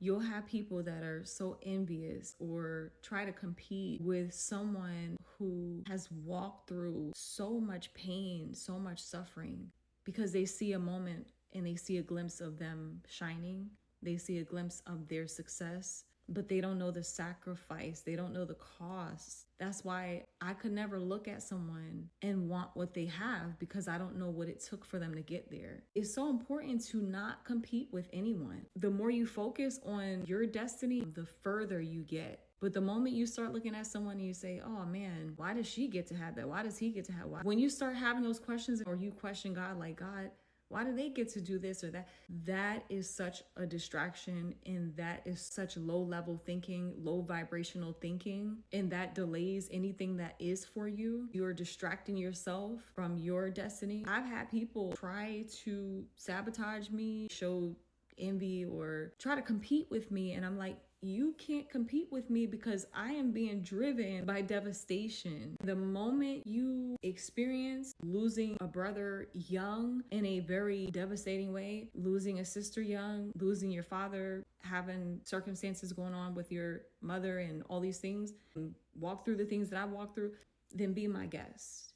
You'll have people that are so envious or try to compete with someone who has walked through so much pain, so much suffering, because they see a moment and they see a glimpse of them shining. They see a glimpse of their success, but they don't know the sacrifice. They don't know the cost. That's why I could never look at someone and want what they have, because I don't know what it took for them to get there. It's so important to not compete with anyone. The more you focus on your destiny, the further you get. But the moment you start looking at someone and you say, oh man, why does she get to have that? Why does he get to have that? When you start having those questions, or you question God, like, God, why do they get to do this or that? That is such a distraction, and that is such low level thinking, low vibrational thinking, and that delays anything that is for you. You're distracting yourself from your destiny. I've had people try to sabotage me, show envy, or try to compete with me, and I'm like, you can't compete with me because I am being driven by devastation. The moment you experience losing a brother young in a very devastating way, losing a sister young, losing your father, having circumstances going on with your mother and all these things, and walk through the things that I walked through, then be my guest.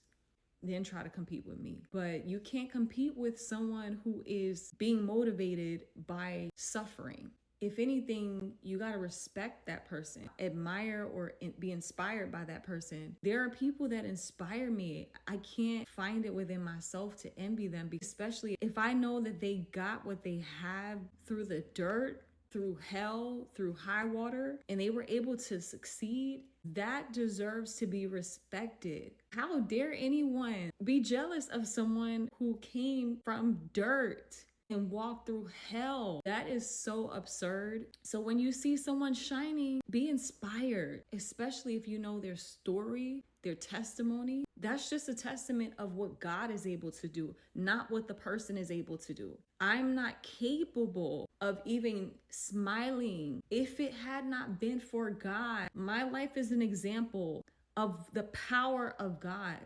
Then try to compete with me. But you can't compete with someone who is being motivated by suffering. If anything, you got to respect that person, admire or be inspired by that person. There are people that inspire me. I can't find it within myself to envy them, especially if I know that they got what they have through the dirt, through hell, through high water, and they were able to succeed. That deserves to be respected. How dare anyone be jealous of someone who came from dirt and walk through hell? That is so absurd. So when you see someone shining, be inspired, especially if you know their story, their testimony. That's just a testament of what God is able to do, not what the person is able to do. I'm not capable of even smiling. If it had not been for God, my life is an example of the power of God.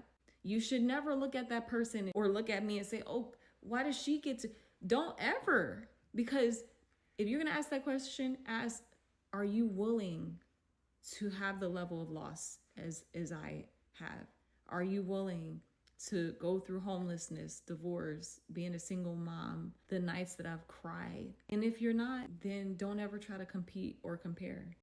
You should never look at that person or look at me and say, oh, why does she get to? Don't ever. Because if you're going to ask that question, ask, are you willing to have the level of loss as I have? Are you willing to go through homelessness, divorce, being a single mom, the nights that I've cried? And if you're not, then don't ever try to compete or compare.